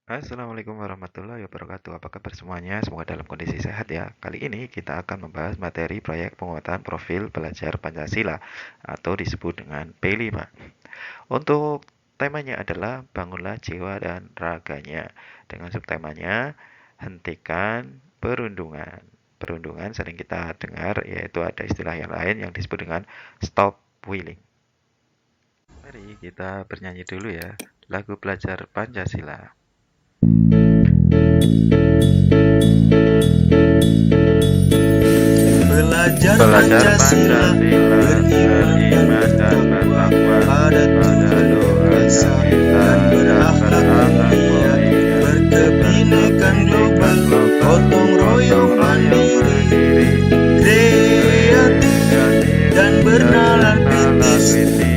Assalamualaikum warahmatullahi wabarakatuh. Apa kabar semuanya? Semoga dalam kondisi sehat ya. Kali ini kita akan membahas materi proyek penguatan profil pelajar Pancasila atau disebut dengan P5. Untuk temanya adalah bangunlah jiwa dan raganya. Dengan subtemanya hentikan perundungan. Perundungan sering kita dengar, yaitu ada istilah yang lain yang disebut dengan stop willing. Mari kita bernyanyi dulu ya. Lagu pelajar Pancasila. Belajar Belajar Pancasila, Pancasila, beriman dan beriman dan bertakwa bertakwa pada pada Tuhan Yang Tuhan Esa, Yang Esa dan dan berakhlak berakhlak mulia, mulia, berkebinekaan berkebinekaan global, global, gotong gotong royong royong mandiri, mandiri, kreatif kreatif dan dan bernalar bernalar kritis. kritis.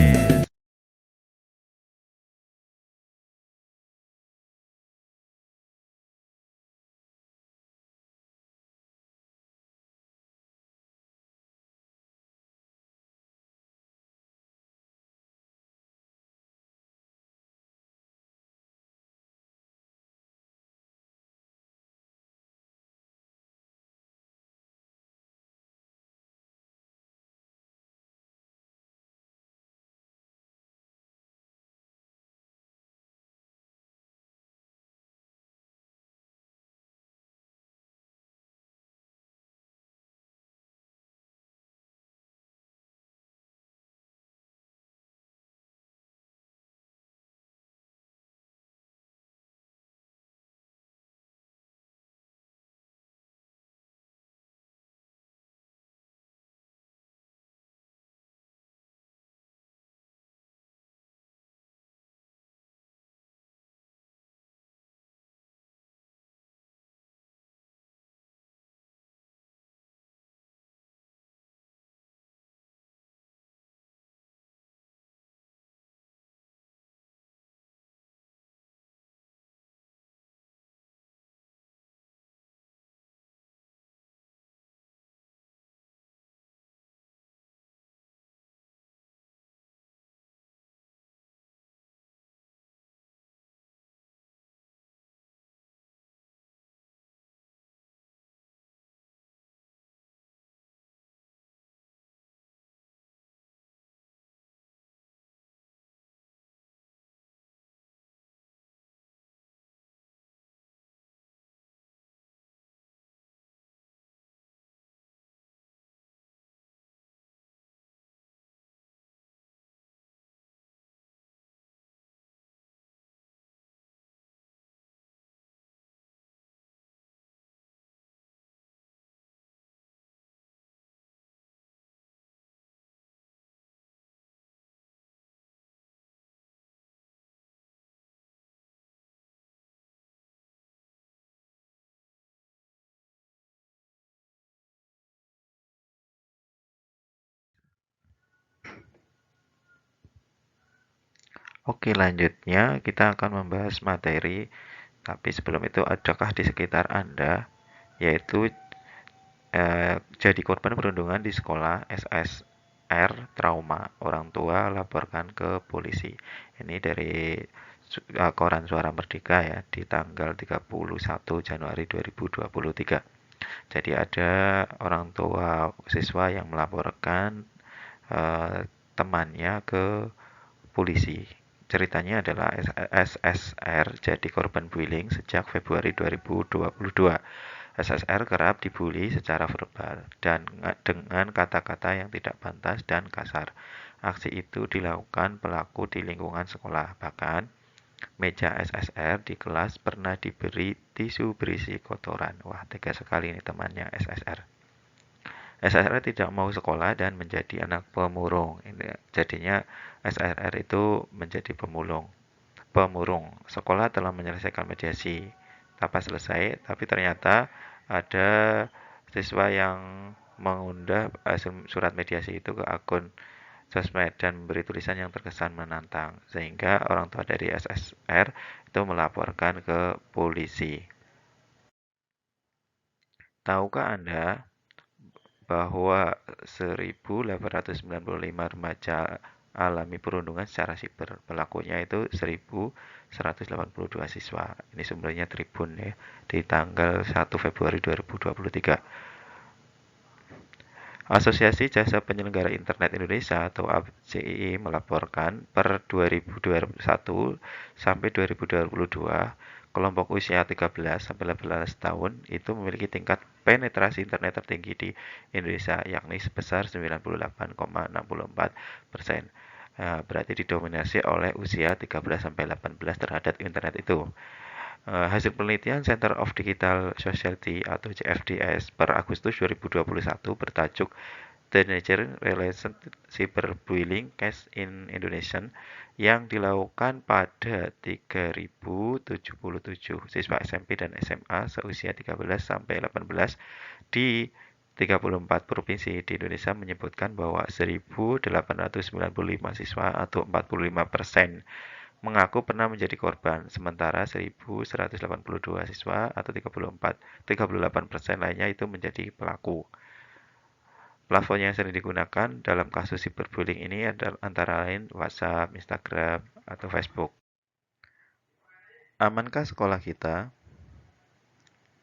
Oke, lanjutnya kita akan membahas materi, tapi sebelum itu adakah di sekitar Anda, yaitu jadi korban perundungan di sekolah SSR trauma, orang tua laporkan ke polisi. Ini dari koran Suara Merdeka ya di tanggal 31 Januari 2023. Jadi ada orang tua siswa yang melaporkan eh, temannya ke polisi. Ceritanya adalah SSR jadi korban bullying sejak Februari 2022. SSR kerap dibully secara verbal dan dengan kata-kata yang tidak pantas dan kasar. Aksi itu dilakukan pelaku di lingkungan sekolah. Bahkan, meja SSR di kelas pernah diberi tisu berisi kotoran. Wah, tega sekali ini temannya SSR. SSR tidak mau sekolah dan menjadi anak pemurung. Ini jadinya SSR itu menjadi pemurung. Sekolah telah menyelesaikan mediasi, dapat selesai, tapi ternyata ada siswa yang mengundah surat mediasi itu ke akun sosmed dan memberi tulisan yang terkesan menantang, sehingga orang tua dari SSR itu melaporkan ke polisi. Tahukah Anda bahwa 1.895 remaja alami perundungan secara siber. Pelakunya itu 1.182 siswa. Ini sumbernya Tribun ya, di tanggal 1 Februari 2023. Asosiasi Jasa Penyelenggara Internet Indonesia atau AJI melaporkan per 2021 sampai 2022, kelompok usia 13 sampai 18 tahun itu memiliki tingkat penetrasi internet tertinggi di Indonesia, yakni sebesar 98,64%. Berarti didominasi oleh usia 13 sampai 18 terhadap internet itu. Hasil penelitian Center of Digital Society atau CFDS per Agustus 2021 bertajuk Teenager Related Cyberbullying Case in Indonesia yang dilakukan pada 3.077 siswa SMP dan SMA seusia 13 sampai 18 di 34 provinsi di Indonesia menyebutkan bahwa 1.895 siswa atau 45% mengaku pernah menjadi korban, sementara 1.182 siswa atau 38% lainnya itu menjadi pelaku. Plafon yang sering digunakan dalam kasus cyberbullying ini adalah antara lain WhatsApp, Instagram, atau Facebook. Amankah sekolah kita?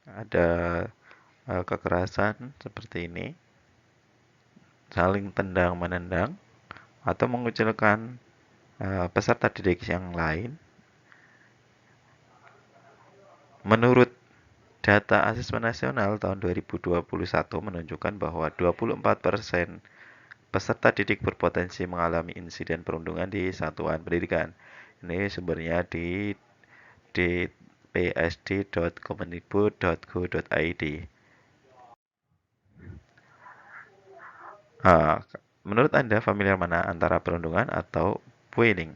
Ada kekerasan seperti ini, saling tendang-menendang, atau mengucilkan peserta didik yang lain. Menurut data Asesmen Nasional tahun 2021 menunjukkan bahwa 24% peserta didik berpotensi mengalami insiden perundungan di satuan pendidikan. Ini sumbernya di dpsd.kemendikbud.go.id. Menurut Anda familiar mana antara perundungan atau bullying?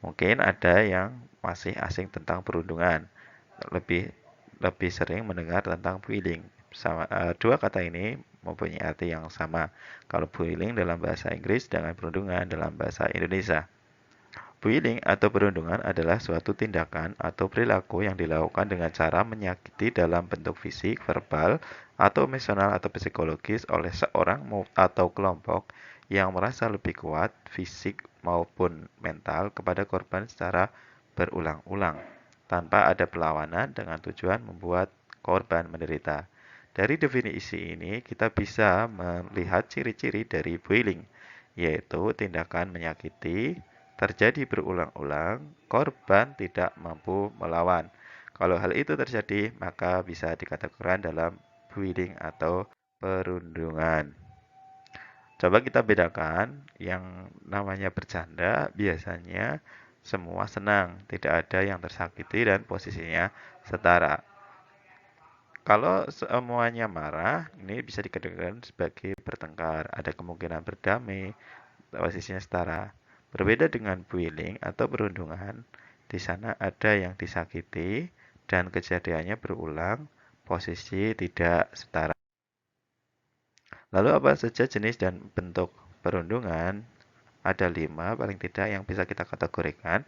Mungkin ada yang masih asing tentang perundungan, lebih sering mendengar tentang bullying. Dua kata ini mempunyai arti yang sama. Kalau bullying dalam bahasa Inggris dengan perundungan dalam bahasa Indonesia. Bullying atau perundungan adalah suatu tindakan atau perilaku yang dilakukan dengan cara menyakiti dalam bentuk fisik, verbal, atau emosional atau psikologis oleh seorang atau kelompok yang merasa lebih kuat fisik maupun mental kepada korban secara berulang-ulang tanpa ada perlawanan dengan tujuan membuat korban menderita. Dari definisi ini kita bisa melihat ciri-ciri dari bullying, yaitu tindakan menyakiti, terjadi berulang-ulang, korban tidak mampu melawan. Kalau hal itu terjadi, maka bisa dikategorikan dalam bullying atau perundungan. Coba kita bedakan, yang namanya bercanda biasanya semua senang, tidak ada yang tersakiti dan posisinya setara. Kalau semuanya marah, ini bisa dikategorikan sebagai bertengkar, ada kemungkinan berdamai, posisinya setara. Berbeda dengan bullying atau perundungan, di sana ada yang disakiti dan kejadiannya berulang, posisi tidak setara. Lalu apa saja jenis dan bentuk perundungan? Ada 5 paling tidak yang bisa kita kategorikan.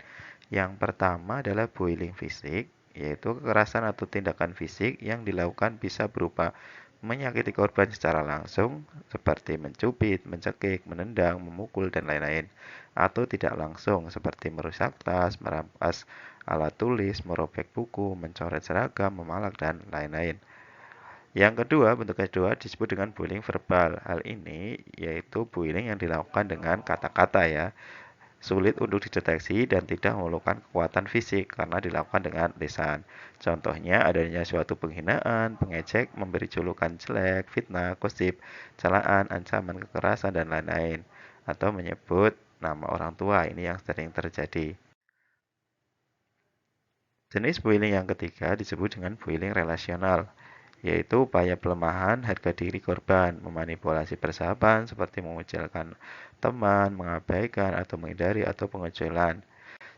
Yang pertama adalah bullying fisik, yaitu kekerasan atau tindakan fisik yang dilakukan bisa berupa menyakiti korban secara langsung seperti mencubit, mencekik, menendang, memukul, dan lain-lain, atau tidak langsung seperti merusak tas, merampas alat tulis, merobek buku, mencoret seragam, memalak, dan lain-lain. Yang kedua, bentuk kedua disebut dengan bullying verbal. Hal ini yaitu bullying yang dilakukan dengan kata-kata ya, sulit untuk dideteksi dan tidak memerlukan kekuatan fisik karena dilakukan dengan lisan. Contohnya adanya suatu penghinaan, pengejek, memberi julukan jelek, fitnah, gosip, celaan, ancaman kekerasan, dan lain-lain. Atau menyebut nama orang tua, ini yang sering terjadi. Jenis bullying yang ketiga disebut dengan bullying relasional, yaitu upaya pelemahan harga diri korban, memanipulasi persahabatan seperti mengucilkan teman, mengabaikan atau menghindari atau pengecualian.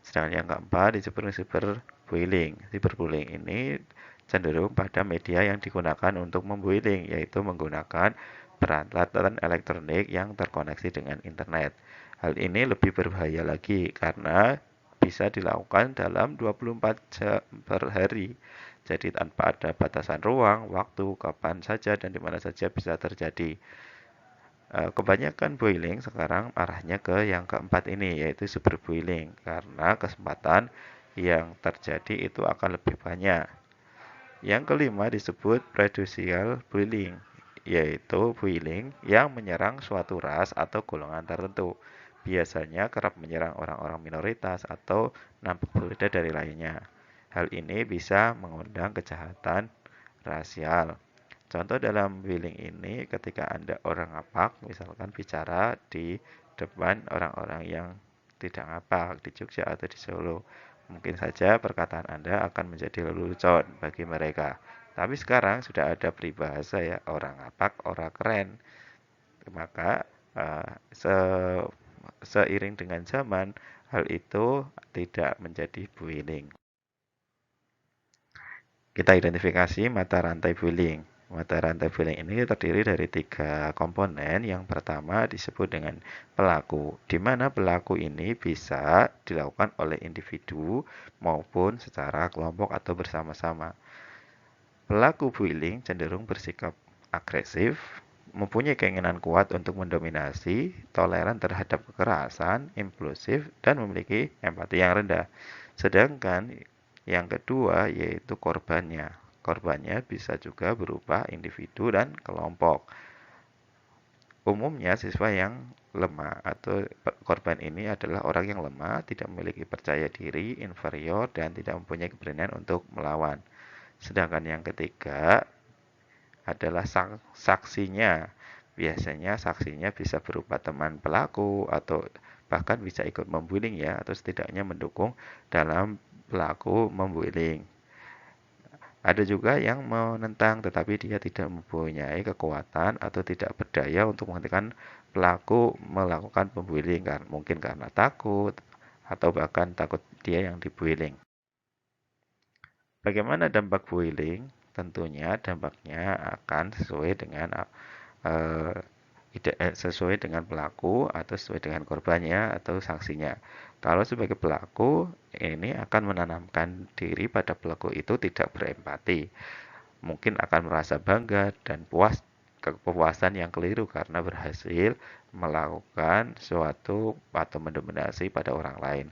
Sedangkan yang keempat disebut cyberbullying. Cyberbullying ini cenderung pada media yang digunakan untuk membullying, yaitu menggunakan peralatan elektronik yang terkoneksi dengan internet. Hal ini lebih berbahaya lagi karena bisa dilakukan dalam 24 jam per hari. Jadi tanpa ada batasan ruang, waktu, kapan saja dan di mana saja bisa terjadi. Kebanyakan bullying sekarang arahnya ke yang keempat ini, yaitu cyberbullying, karena kesempatan yang terjadi itu akan lebih banyak. Yang kelima disebut predosial bullying, yaitu bullying yang menyerang suatu ras atau golongan tertentu. Biasanya kerap menyerang orang-orang minoritas atau nampak berbeda dari lainnya. Hal ini bisa mengundang kejahatan rasial. Contoh dalam bullying ini ketika Anda orang ngapak, misalkan bicara di depan orang-orang yang tidak ngapak di Jogja atau di Solo. Mungkin saja perkataan Anda akan menjadi lelucon bagi mereka. Tapi sekarang sudah ada peribahasa ya, orang ngapak, orang keren. Maka eh, se seiring dengan zaman, hal itu tidak menjadi bullying. Kita identifikasi mata rantai bullying. Mata rantai bullying ini terdiri dari tiga komponen. Yang pertama disebut dengan pelaku, di mana pelaku ini bisa dilakukan oleh individu maupun secara kelompok atau bersama-sama. Pelaku bullying cenderung bersikap agresif, mempunyai keinginan kuat untuk mendominasi, toleran terhadap kekerasan, impulsif, dan memiliki empati yang rendah. Sedangkan yang kedua yaitu korbannya. Korbannya bisa juga berupa individu dan kelompok. Umumnya siswa yang lemah atau korban ini adalah orang yang lemah, tidak memiliki percaya diri, inferior, dan tidak mempunyai keberanian untuk melawan. Sedangkan yang ketiga adalah saksinya. Biasanya saksinya bisa berupa teman pelaku atau bahkan bisa ikut membullying ya, atau setidaknya mendukung dalam pelaku membullying. Ada juga yang menentang tetapi dia tidak mempunyai kekuatan atau tidak berdaya untuk menghentikan pelaku melakukan pembullying, mungkin karena takut atau bahkan takut dia yang dibullying. Bagaimana dampak bullying? Tentunya dampaknya akan eh, sesuai dengan pelaku atau sesuai dengan korbannya atau sanksinya. Kalau sebagai pelaku, ini akan menanamkan diri pada pelaku itu tidak berempati. Mungkin akan merasa bangga dan kepuasan yang keliru karena berhasil melakukan suatu atau mendominasi pada orang lain.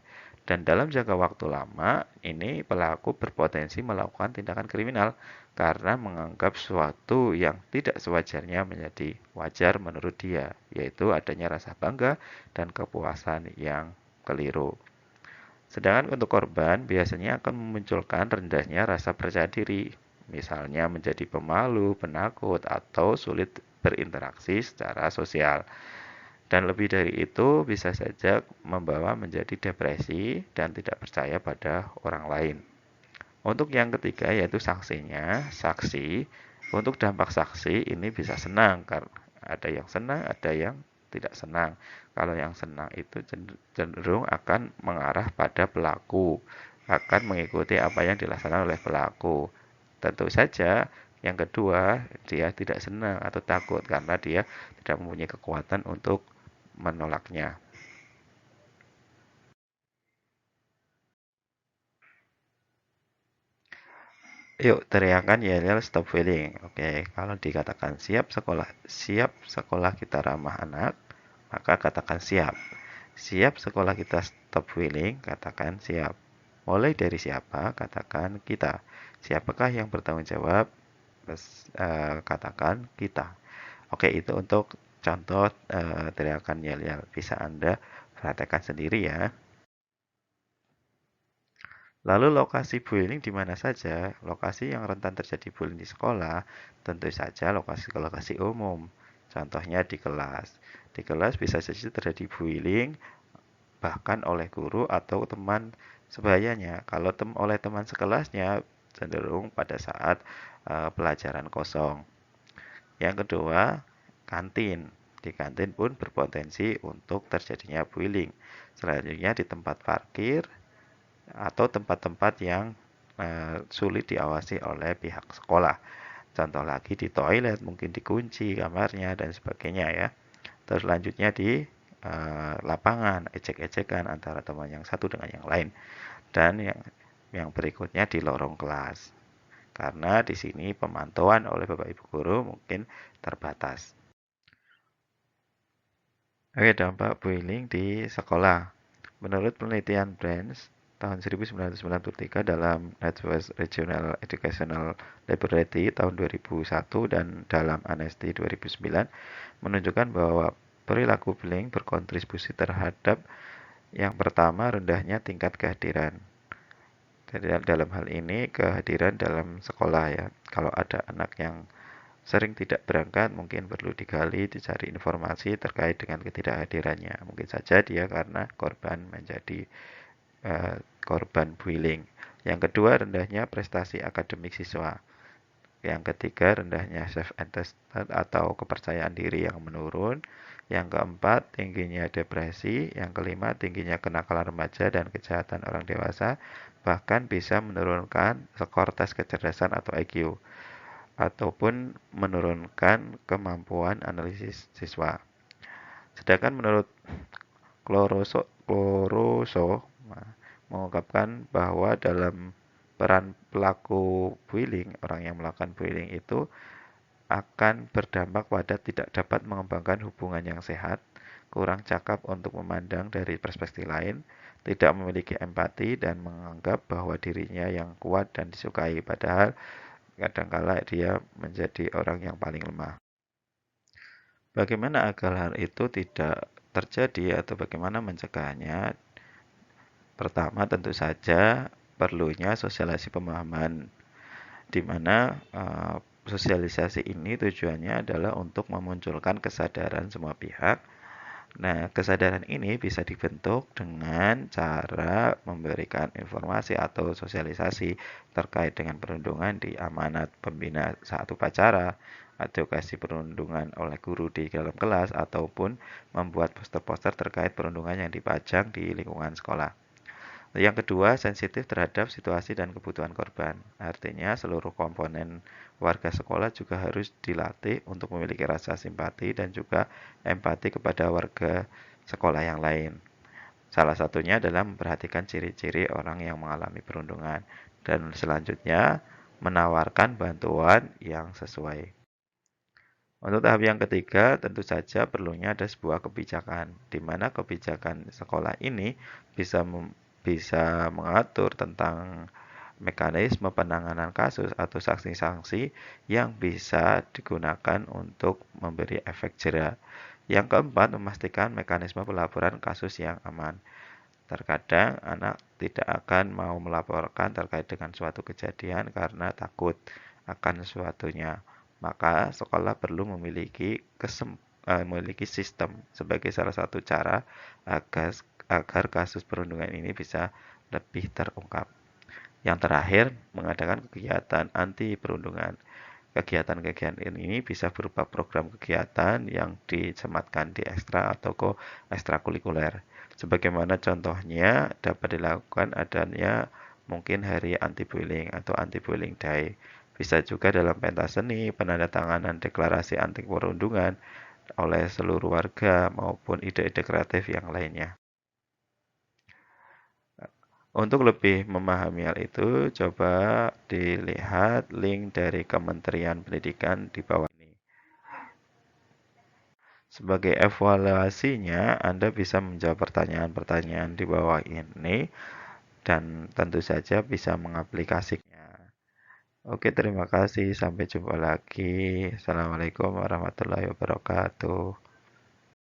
Dan dalam jangka waktu lama, ini pelaku berpotensi melakukan tindakan kriminal karena menganggap suatu yang tidak sewajarnya menjadi wajar menurut dia, yaitu adanya rasa bangga dan kepuasan yang keliru. Sedangkan untuk korban biasanya akan memunculkan rendahnya rasa percaya diri, misalnya menjadi pemalu, penakut, atau sulit berinteraksi secara sosial. Dan lebih dari itu bisa saja membawa menjadi depresi dan tidak percaya pada orang lain. Untuk yang ketiga yaitu saksinya, saksi. Untuk dampak saksi ini bisa senang karena ada yang senang, ada yang tidak senang. Kalau yang senang itu cenderung akan mengarah pada pelaku, akan mengikuti apa yang dilaksanakan oleh pelaku. Tentu saja yang kedua dia tidak senang atau takut karena dia tidak mempunyai kekuatan untuk menolaknya. Yuk, teriakan yel-yel stop bullying. Oke, kalau dikatakan siap sekolah kita ramah anak, maka katakan siap. Siap sekolah kita stop bullying, katakan siap. Mulai dari siapa? Katakan kita. Siapakah yang bertanggung jawab? Katakan kita. Oke, itu untuk contoh teriakan yel-yel. Bisa Anda praktekkan sendiri ya. Lalu lokasi bullying di mana saja? Lokasi yang rentan terjadi bullying di sekolah, tentu saja lokasi-lokasi umum. Contohnya di kelas. Di kelas bisa saja terjadi bullying bahkan oleh guru atau teman sebayanya. Kalau oleh teman sekelasnya cenderung pada saat pelajaran kosong. Yang kedua, kantin. Di kantin pun berpotensi untuk terjadinya bullying. Selanjutnya di tempat parkir atau tempat-tempat yang sulit diawasi oleh pihak sekolah. Contoh lagi di toilet, mungkin dikunci kamarnya dan sebagainya ya. Terus selanjutnya di lapangan, ejek-ejekan antara teman yang satu dengan yang lain. Dan yang berikutnya di lorong kelas. Karena di sini pemantauan oleh Bapak Ibu guru mungkin terbatas. Oke, dampak bullying di sekolah. Menurut penelitian Branch tahun 1993 dalam Network Regional Educational Laboratory tahun 2001 dan dalam Amnesty 2009 menunjukkan bahwa perilaku bullying berkontribusi terhadap yang pertama rendahnya tingkat kehadiran. Jadi dalam hal ini kehadiran dalam sekolah ya. Kalau ada anak yang sering tidak berangkat, mungkin perlu digali, dicari informasi terkait dengan ketidakhadirannya. Mungkin saja dia karena korban menjadi korban bullying. Yang kedua, rendahnya prestasi akademik siswa. Yang ketiga, rendahnya self-attested atau kepercayaan diri yang menurun. Yang keempat, tingginya depresi. Yang kelima, tingginya kenakalan remaja dan kejahatan orang dewasa. Bahkan bisa menurunkan skor tes kecerdasan atau IQ. Ataupun menurunkan kemampuan analisis siswa. Sedangkan menurut Cloroso mengungkapkan bahwa dalam peran pelaku bullying, orang yang melakukan bullying itu akan berdampak pada tidak dapat mengembangkan hubungan yang sehat, kurang cakap untuk memandang dari perspektif lain, tidak memiliki empati dan menganggap bahwa dirinya yang kuat dan disukai, padahal kadangkala dia menjadi orang yang paling lemah. Bagaimana agar hal itu tidak terjadi atau bagaimana mencegahnya? Pertama, tentu saja perlunya sosialisasi pemahaman, di mana sosialisasi ini tujuannya adalah untuk memunculkan kesadaran semua pihak. Nah, kesadaran ini bisa dibentuk dengan cara memberikan informasi atau sosialisasi terkait dengan perundungan di amanat pembina saat upacara, edukasi perundungan oleh guru di dalam kelas, ataupun membuat poster-poster terkait perundungan yang dipajang di lingkungan sekolah. Yang kedua, sensitif terhadap situasi dan kebutuhan korban. Artinya, seluruh komponen warga sekolah juga harus dilatih untuk memiliki rasa simpati dan juga empati kepada warga sekolah yang lain. Salah satunya adalah memperhatikan ciri-ciri orang yang mengalami perundungan dan selanjutnya menawarkan bantuan yang sesuai. Untuk tahap yang ketiga, tentu saja perlunya ada sebuah kebijakan, di mana kebijakan sekolah ini bisa bisa mengatur tentang mekanisme penanganan kasus atau sanksi-sanksi yang bisa digunakan untuk memberi efek jera. Yang keempat, memastikan mekanisme pelaporan kasus yang aman. Terkadang anak tidak akan mau melaporkan terkait dengan suatu kejadian karena takut akan sesuatunya. Maka sekolah perlu memiliki sistem sebagai salah satu cara agar agar kasus perundungan ini bisa lebih terungkap. Yang terakhir, mengadakan kegiatan anti perundungan. Kegiatan-kegiatan ini bisa berupa program kegiatan yang disematkan di ekstra atau ekstrakurikuler. Sebagaimana contohnya dapat dilakukan adanya mungkin hari anti bullying atau anti bullying day. Bisa juga dalam pentas seni, penandatanganan deklarasi anti perundungan oleh seluruh warga maupun ide-ide kreatif yang lainnya. Untuk lebih memahami hal itu, coba dilihat link dari Kementerian Pendidikan di bawah ini. Sebagai evaluasinya, Anda bisa menjawab pertanyaan-pertanyaan di bawah ini dan tentu saja bisa mengaplikasikannya. Oke, terima kasih. Sampai jumpa lagi. Assalamualaikum warahmatullahi wabarakatuh.